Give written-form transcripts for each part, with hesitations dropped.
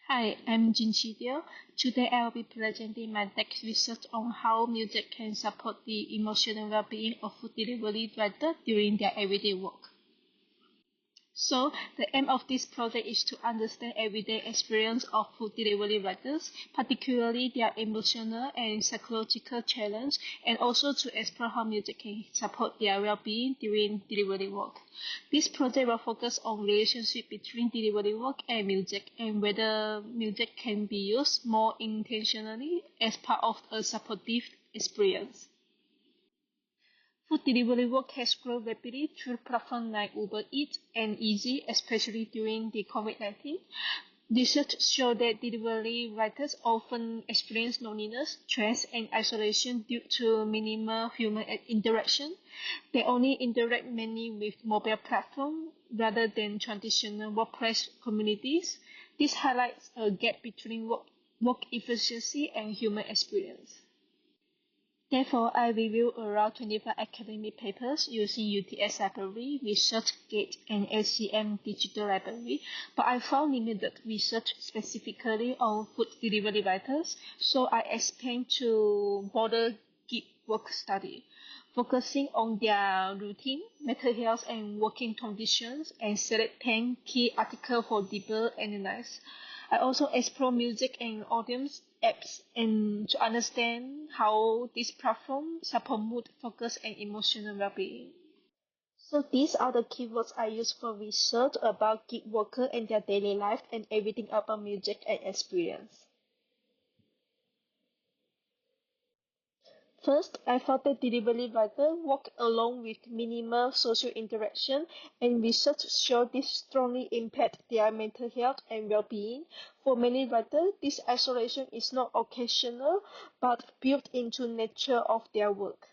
Hi, I'm Jin Chi. Today I will be presenting my next research on how music can support the emotional well-being of food delivery riders during their everyday work. So, the aim of this project is to understand everyday experience of food delivery riders, particularly their emotional and psychological challenge, and also to explore how music can support their well-being during delivery work. This project will focus on relationship between delivery work and music, and whether music can be used more intentionally as part of a supportive experience. Food delivery work has grown rapidly through platforms like Uber Eats and Easy, especially during the COVID-19. Research shows that delivery riders often experience loneliness, stress, and isolation due to minimal human interaction. They only interact mainly with mobile platforms rather than traditional workplace communities. This highlights a gap between work efficiency and human experience. Therefore, I reviewed around 25 academic papers using UTS Library, ResearchGate, and LCM Digital Library, but I found limited research specifically on food delivery writers, so I expanded to broader gig work study, focusing on their routine, mental health, and working conditions, and select 10 key articles for deeper analysis. I also explore music and audience apps and to understand how these platforms support mood, focus, and emotional well-being. So these are the keywords I use for research about gig worker and their daily life and everything about music and experience. First, I found that delivery riders work alone with minimal social interaction, and research showed this strongly impact their mental health and well-being. For many riders, this isolation is not occasional but built into nature of their work.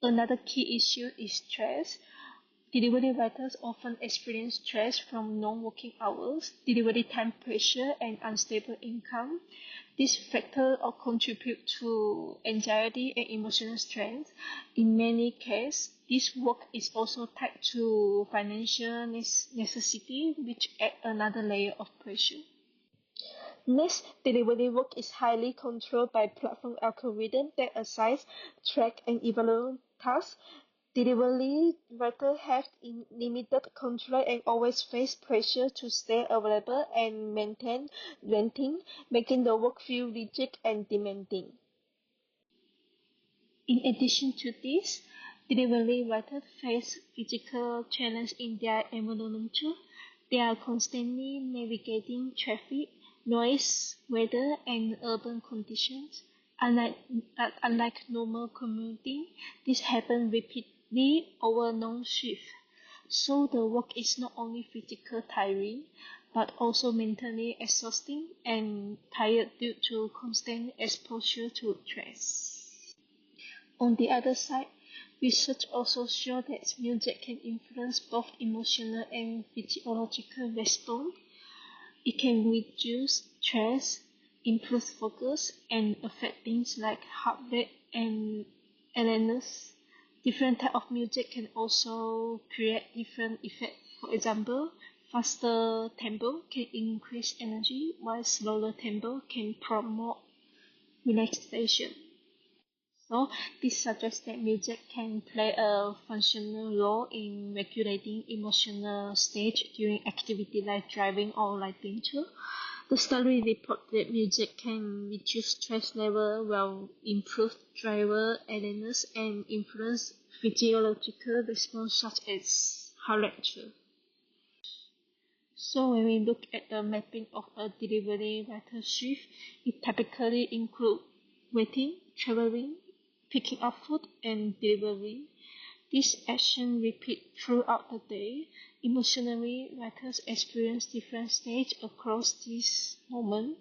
Another key issue is stress. Delivery riders often experience stress from long working hours, delivery time pressure, and unstable income. These factors all contribute to anxiety and emotional stress. In many cases, this work is also tied to financial necessity, which add another layer of pressure. Next, delivery work is highly controlled by platform algorithms that assign, track, and evaluate tasks. Delivery writers have limited control and always face pressure to stay available and maintain renting, making the work feel rigid and demanding. In addition to this, delivery writers face physical challenges in their environment. They are constantly navigating traffic, noise, weather, and urban conditions. Unlike, unlike normal commuting, this happens repeatedly over long shifts. So the work is not only physically tiring, but also mentally exhausting and tired due to constant exposure to stress. On the other side, research also shows that music can influence both emotional and physiological response. It can reduce stress, improve focus, and affect things like heart rate and alertness. Different type of music can also create different effects. For example, faster tempo can increase energy, while slower tempo can promote relaxation. So, this suggests that music can play a functional role in regulating emotional state during activity like driving or lighting too. The study report that music can reduce stress level while improve driver awareness and influence physiological response such as heart rate too. So when we look at the mapping of a delivery rider shift, it typically includes waiting, traveling, picking up food, and delivering. This action repeat throughout the day. Emotionally, riders experience different stages across this moment.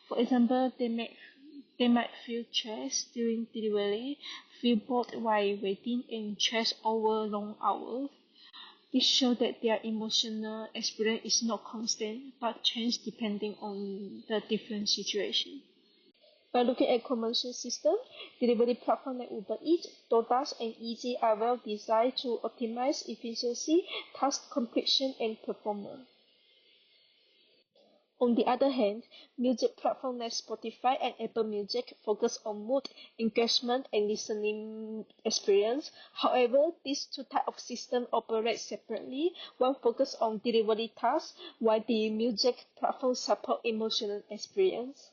For example, they might feel stressed during delivery, feel bored while waiting, and stress over long hours. This shows that their emotional experience is not constant but changes depending on the different situation. By looking at commercial system, delivery platforms like Uber Eats, DoorDash, and Easy are well designed to optimize efficiency, task completion, and performance. On the other hand, music platforms like Spotify and Apple Music focus on mood, engagement, and listening experience. However, these two types of systems operate separately. One focuses on delivery tasks, while the music platform support emotional experience.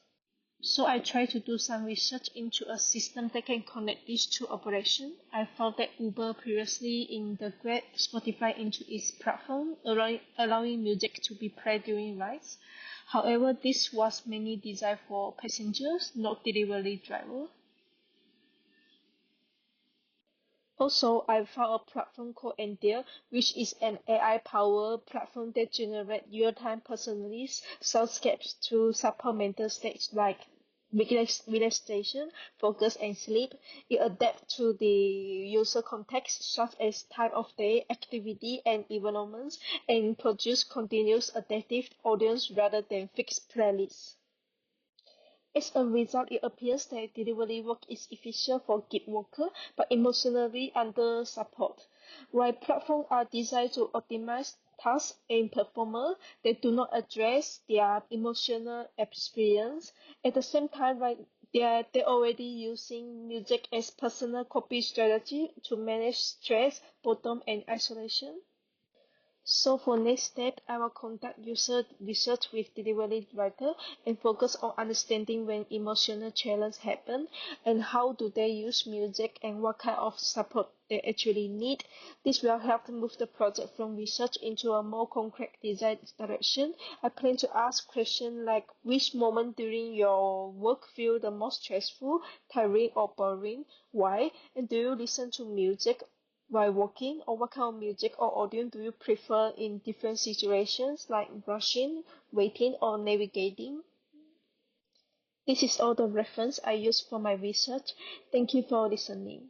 So I tried to do some research into a system that can connect these two operations. I found that Uber previously integrated Spotify into its platform, allowing music to be played during rides. However, this was mainly designed for passengers, not delivery drivers. Also, I found a platform called Endear, which is an AI-powered platform that generates real-time personalized soundscapes to support mental states like relaxation, focus, and sleep. It adapts to the user context, such as time of day, activity, and environments, and produce continuous adaptive audience rather than fixed playlists. As a result, it appears that delivery work is efficient for gig workers but emotionally under support. While platforms are designed to optimize tasks and performance, they do not address their emotional experience. At the same time, they're already using music as personal coping strategy to manage stress, boredom, and isolation. So for next step, I will conduct user research with delivery writer and focus on understanding when emotional challenge happen and how do they use music and what kind of support they actually need. This will help to move the project from research into a more concrete design direction. I plan to ask questions like which moment during your work feel the most stressful, tiring or boring, why, and do you listen to music while working, or what kind of music or audio do you prefer in different situations like rushing, waiting, or navigating? This is all the reference I use for my research. Thank you for listening.